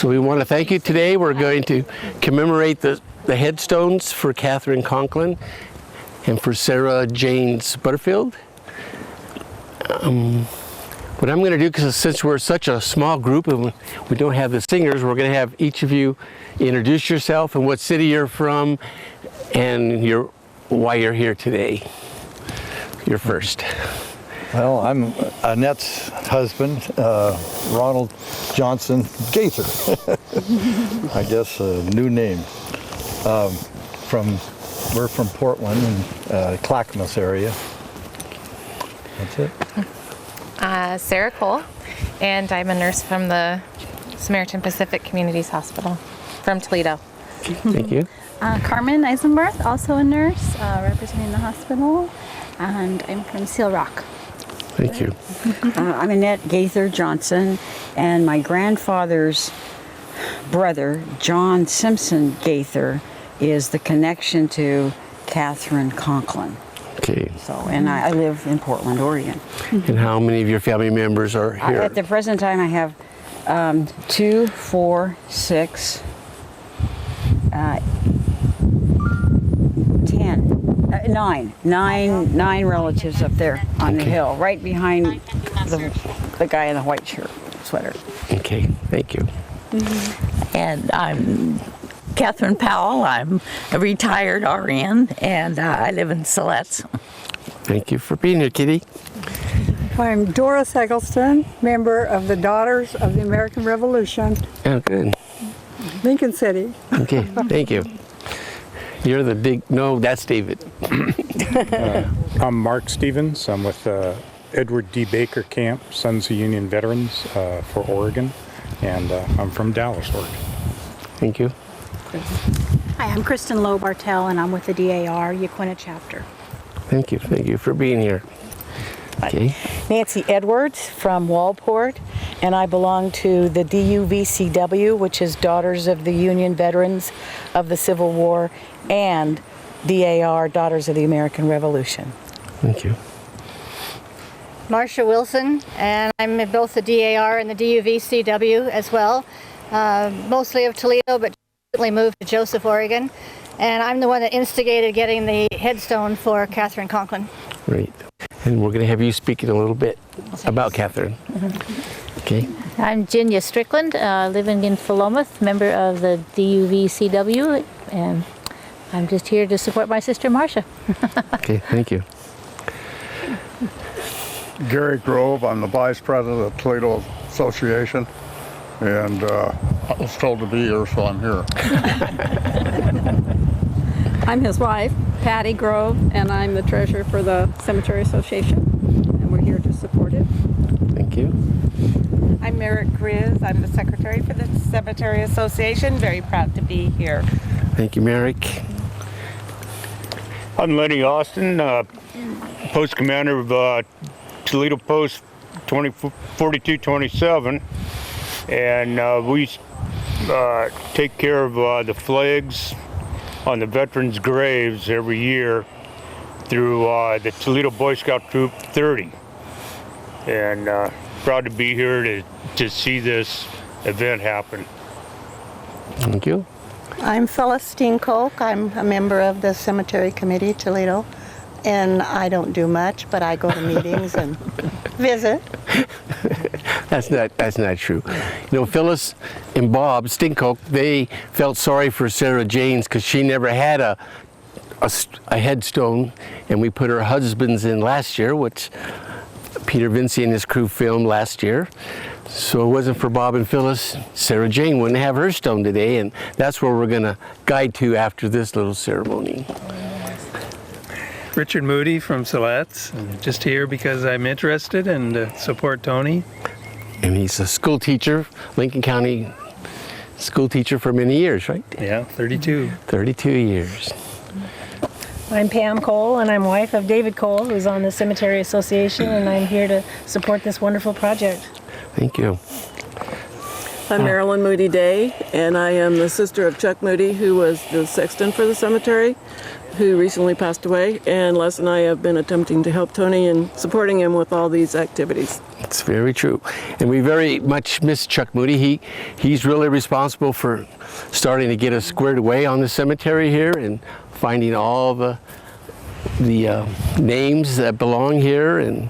So we want to thank you today. We're going to commemorate the headstones for Catherine Conklin and for Sarah James Butterfield. What I'm going to do, because since we're such a small group and we don't have the singers, we're going to have each of you introduce yourself and what city you're from and why you're here today. You're first. Well, I'm Annette's husband, Ronald Johnson Gaither. I guess a new name. We're from Portland and Clackamas area. That's it. Sarah Cole, and I'm a nurse from the Samaritan Pacific Communities Hospital from Toledo. Thank you. Carmen Eisenbarth, also a nurse representing the hospital, and I'm from Seal Rock. Thank you. I'm Annette Gaither Johnson, and my grandfather's brother, John Simpson Gaither, is the connection to Catherine Conklin. Okay. So, and I live in Portland, Oregon. And how many of your family members are here? At the present time, I have 2, 4, 6, 10, 9 relatives up there on the hill, right behind the guy in the white shirt, sweater. Okay, thank you. And I'm Catherine Powell. I'm a retired RN, and I live in Siletz. Thank you for being here, Kitty. I'm Doris Eggleston, member of the Daughters of the American Revolution, Oh, good. Lincoln City. Okay, thank you. You're the big, no, that's David. I'm Mark Stevens. I'm with Edward D. Baker Camp, Sons of Union Veterans for Oregon, and I'm from Dallas, Oregon. Thank you. Hi, I'm Kristen Lowe Bartell, and I'm with the DAR Yaquina chapter. Thank you for being here. Okay. Nancy Edwards from Walport, and I belong to the DUVCW, which is Daughters of the Union Veterans of the Civil War, and DAR, Daughters of the American Revolution. Thank you. Marcia Wilson, and I'm in both the DAR and the DUVCW as well, mostly of Toledo, but recently moved to Joseph, Oregon, and I'm the one that instigated getting the headstone for Catherine Conklin. Great. And we're going to have you speaking a little bit about Catherine. Okay. I'm Ginya Strickland, living in Philomath, member of the DUVCW, and I'm just here to support my sister Marcia. Okay, thank you. Gary Grove, I'm the Vice President of the Toledo Association, and I was told to be here, so I'm here. I'm his wife, Patty Grove, and I'm the treasurer for the Cemetery Association, and we're here to support it. Thank you. I'm Merritt Grizz. I'm the secretary for the Cemetery Association. Very proud to be here. Thank you, Merrick. I'm Lenny Austin, post commander of Toledo Post 4227, and we take care of the flags on the veterans' graves every year through the Toledo Boy Scout Troop 30. And proud to be here to see this event happen. Thank you. I'm Phyllis Steenkolk. I'm a member of the Cemetery Committee, Toledo. And I don't do much, but I go to meetings and visit. That's not true. You know, Phyllis and Bob Steenkolk, they felt sorry for Sarah James because she never had a headstone, and we put her husband's in last year, which Peter Vinci and his crew filmed last year. So it wasn't for Bob and Phyllis, Sarah Jane wouldn't have her stone today, and that's where we're going to guide to after this little ceremony. Richard Moody from Siletz, just here because I'm interested and support Tony. And he's a school teacher, Lincoln County school teacher for many years, right? Yeah, 32. 32 years. I'm Pam Cole, and I'm wife of David Cole, who's on the Cemetery Association, and I'm here to support this wonderful project. Thank you. I'm Marilyn Moody Day, and I am the sister of Chuck Moody, who was the sexton for the cemetery. who recently passed away, and Les and I have been attempting to help Tony and supporting him with all these activities. It's very true. And we very much miss Chuck Moody. He's really responsible for starting to get us squared away on the cemetery here and finding all the names that belong here. And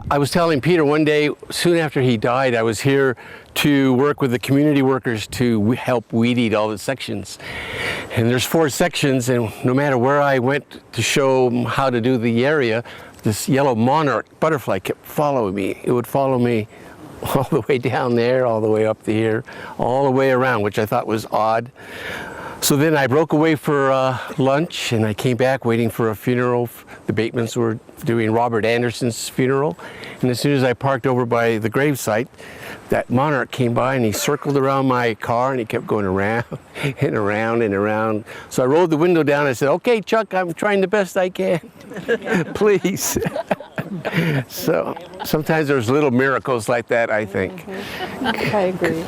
I was telling Peter one day, soon after he died, I was here to work with the community workers to help weed eat all the sections. And there's 4 sections, and no matter where I went to show them how to do the area, this yellow monarch butterfly kept following me. It would follow me all the way down there, all the way up to here, all the way around, which I thought was odd. So then I broke away for lunch, and I came back waiting for a funeral. The Batemans were doing Robert Anderson's funeral. And as soon as I parked over by the gravesite, that monarch came by and he circled around my car and he kept going around and around and around. So I rolled the window down and I said, "Okay, Chuck, I'm trying the best I can. Please." So sometimes there's little miracles like that, I think. I agree.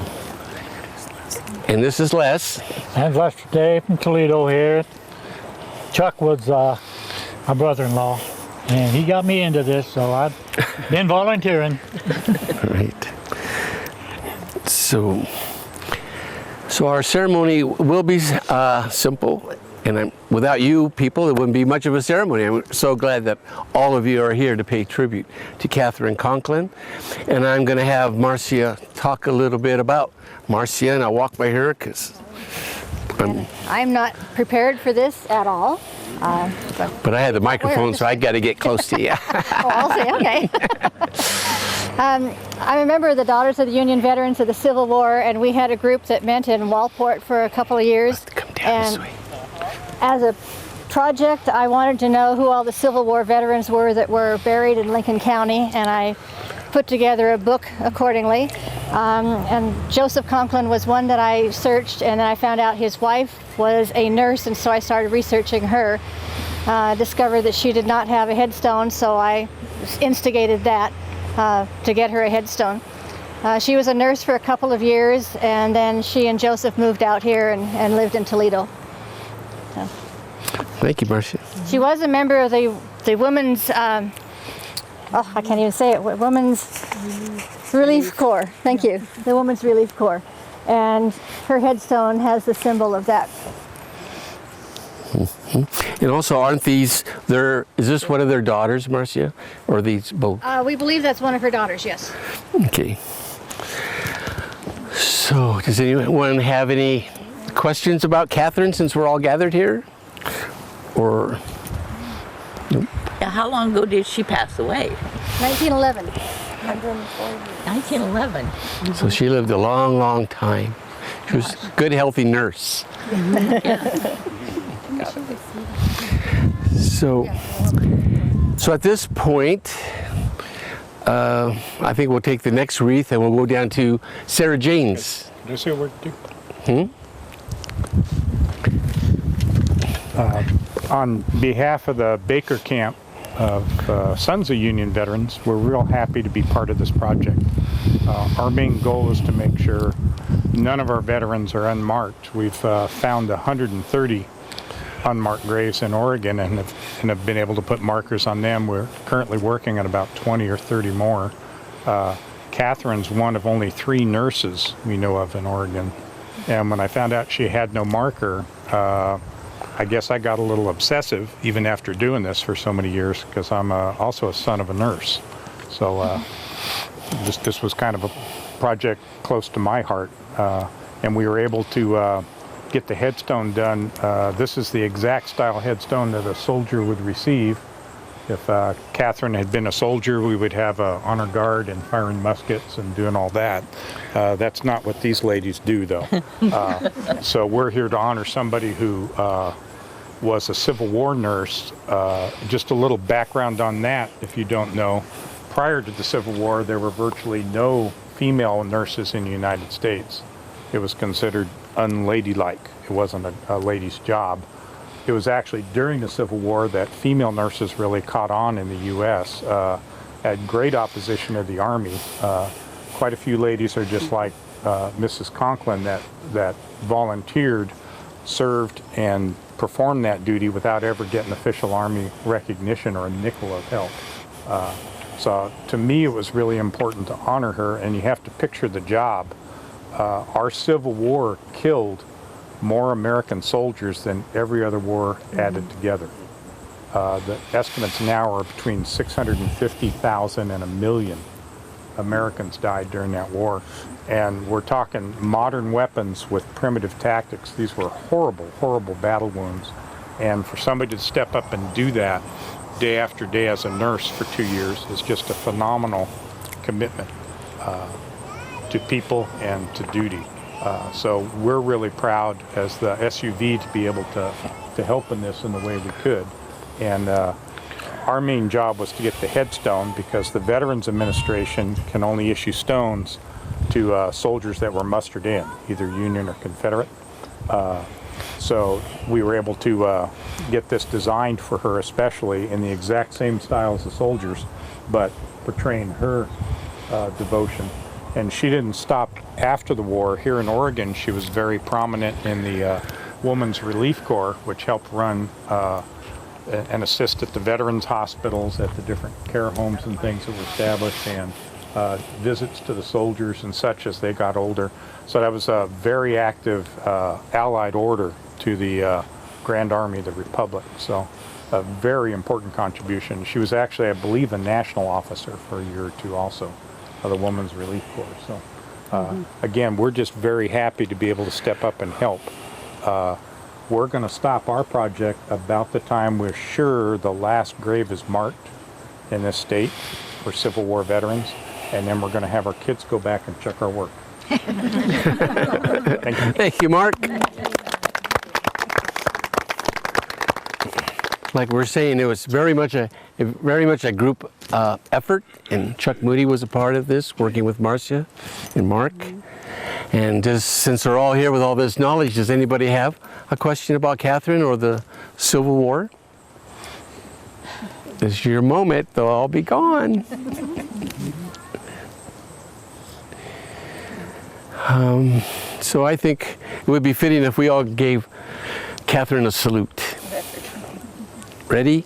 And this is Les. I'm Les Day from Toledo here. Chuck was my brother-in-law, and he got me into this, so I've been volunteering. Right. So our ceremony will be simple, and without you people, it wouldn't be much of a ceremony. I'm so glad that all of you are here to pay tribute to Catherine Conklin, and I'm going to have Marcia talk a little bit about Marcia, and I'll walk by her because I'm not prepared for this at all. But I had the microphone, so I got to get close to you. Oh, I'll say, okay. I'm a member of the Daughters of the Union Veterans of the Civil War, and we had a group that met in Walport for a couple of years. And as a project, I wanted to know who all the Civil War veterans were that were buried in Lincoln County, and I put together a book accordingly. And Joseph Conklin was one that I searched, and then I found out his wife was a nurse, and so I started researching her. Discovered that she did not have a headstone, so I instigated that to get her a headstone. She was a nurse for a couple of years, and then she and Joseph moved out here and lived in Toledo. So. Thank you, Marcia. She was a member of the Women's, I can't even say it, Women's Relief Corps. Thank you. The Women's Relief Corps. And her headstone has the symbol of that. Mm-hmm. And also, aren't these is this one of their daughters, Marcia? Or these both? We believe that's one of her daughters, yes. Okay. So, does anyone have any questions about Catherine since we're all gathered here? Or, nope. How long ago did she pass away? 1911. 1911. So she lived a long, long time. She was a good, healthy nurse. So at this point, I think we'll take the next wreath and we'll go down to Sarah Jane's. Can I say a word too? On behalf of the Baker Camp of Sons of Union Veterans, we're real happy to be part of this project. Our main goal is to make sure none of our veterans are unmarked. We've found 130 unmarked graves in Oregon and have been able to put markers on them. We're currently working on about 20 or 30 more. Catherine's one of only 3 nurses we know of in Oregon. And when I found out she had no marker, I guess I got a little obsessive even after doing this for so many years because I'm also a son of a nurse. So this was kind of a project close to my heart. And we were able to get the headstone done. This is the exact style headstone that a soldier would receive. If Catherine had been a soldier, we would have an honor guard and firing muskets and doing all that. That's not what these ladies do, though. So we're here to honor somebody who was a Civil War nurse. Just a little background on that, if you don't know. Prior to the Civil War, there were virtually no female nurses in the United States. It was considered unladylike. It wasn't a lady's job. It was actually during the Civil War that female nurses really caught on in the U.S. Had great opposition of the Army. Quite a few ladies are just like Mrs. Conklin that volunteered served and performed that duty without ever getting official Army recognition or a nickel of help. So to me, it was really important to honor her, and you have to picture the job. Our Civil War killed more American soldiers than every other war added together. The estimates now are between 650,000 and 1 million Americans died during that war. And we're talking modern weapons with primitive tactics. These were horrible, horrible battle wounds. And for somebody to step up and do that day after day as a nurse for 2 years is just a phenomenal commitment to people and to duty. So we're really proud as the SUV to be able to help in this in the way we could. And our main job was to get the headstone because the Veterans Administration can only issue stones to soldiers that were mustered in, either Union or Confederate. So we were able to get this designed for her especially in the exact same style as the soldiers, but portraying her devotion. And she didn't stop after the war. Here in Oregon, she was very prominent in the Women's Relief Corps, which helped run and assist at the veterans hospitals, at the different care homes and things that were established, and visits to the soldiers and such as they got older. So that was a very active allied order to the Grand Army of the Republic. So a very important contribution. She was actually, I believe, a national officer for a year or two also of the Women's Relief Corps. So again, we're just very happy to be able to step up and help. We're going to stop our project about the time we're sure the last grave is marked in this state for Civil War veterans, and then we're going to have our kids go back and check our work. Thank you. Thank you, Mark. Like we're saying, it was very much a group effort, and Chuck Moody was a part of this, working with Marcia and Mark. And just since they're all here with all this knowledge, does anybody have a question about Catherine or the Civil War? This is your moment, they'll all be gone. So I think it would be fitting if we all gave Catherine a salute. Ready?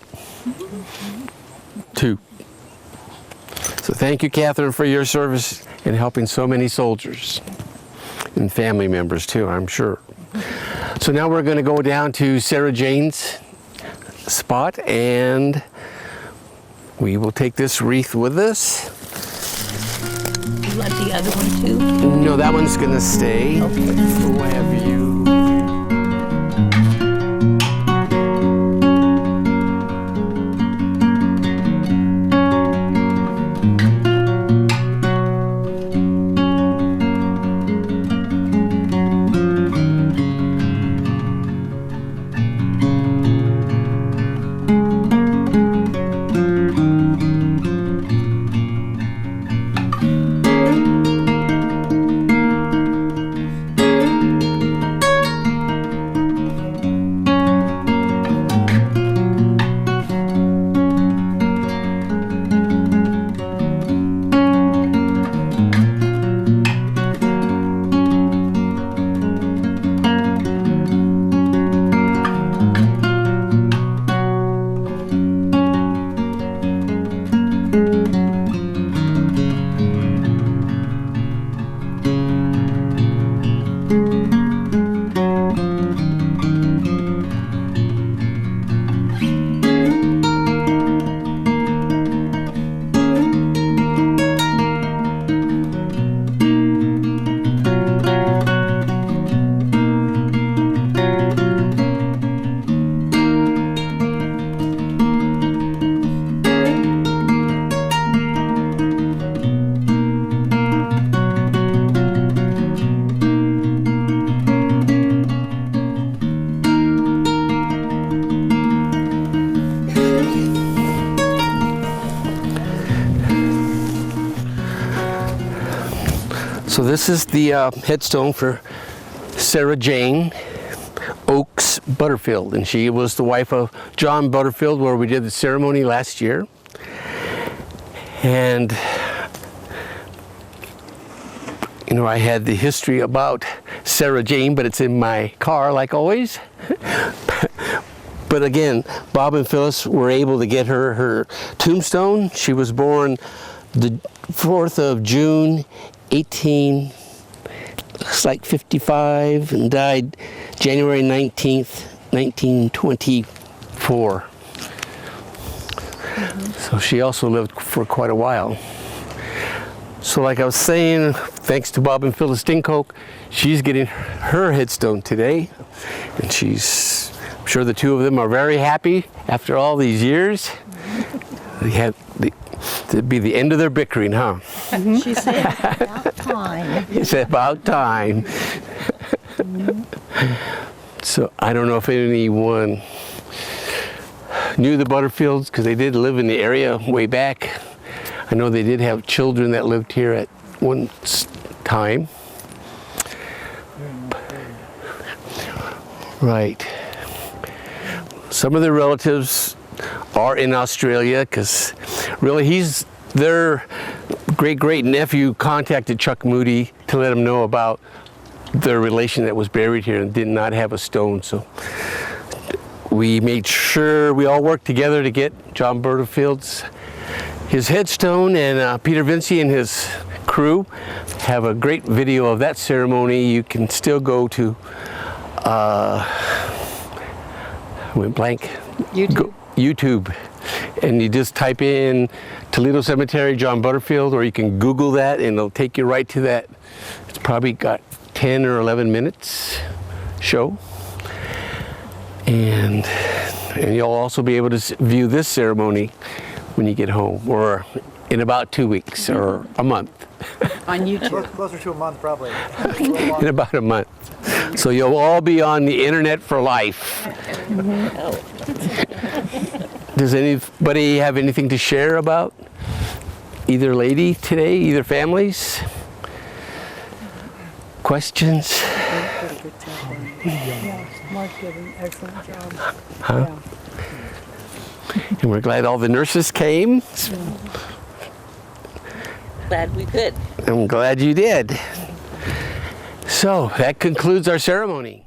2. So thank you, Catherine, for your service in helping so many soldiers and family members too, I'm sure. So now we're going to go down to Sarah Jane's spot, and we will take this wreath with us. You want the other one too? No, that one's going to stay. Okay. We'll have you. So this is the headstone for Sarah Jane Oakes Butterfield, and she was the wife of John Butterfield, where we did the ceremony last year. And You know, I had the history about Sarah Jane, but it's in my car like always. But again, Bob and Phyllis were able to get her tombstone. She was born the 4th of June, 55, and died January 19th, 1924. So she also lived for quite a while. So like I was saying, thanks to Bob and Phyllis Dinkoch, she's getting her headstone today. And I'm sure the two of them are very happy after all these years. It'd be the end of their bickering, huh? She said, about time. It's about time. So I don't know if anyone knew the Butterfields, because they did live in the area way back. I know they did have children that lived here at one time. Right. Some of their relatives are in Australia, because really he's their great nephew contacted Chuck Moody to let him know about their relation that was buried here and did not have a stone. So we made sure we all worked together to get John Butterfield's his headstone, and Peter Vinci and his crew have a great video of that ceremony. You can still go to went blank. YouTube, and you just type in Toledo Cemetery John Butterfield, or you can Google that and it'll take you right to that. It's probably got 10 or 11 minutes show, and you'll also be able to view this ceremony when you get home, or in about 2 weeks or a month. On YouTube. Closer to a month, probably. In about a month. So you'll all be on the internet for life. Does anybody have anything to share about either lady today, either families? Questions? Yeah, Mark did an excellent job. Huh? And we're glad all the nurses came. Glad we could. I'm glad you did. So that concludes our ceremony.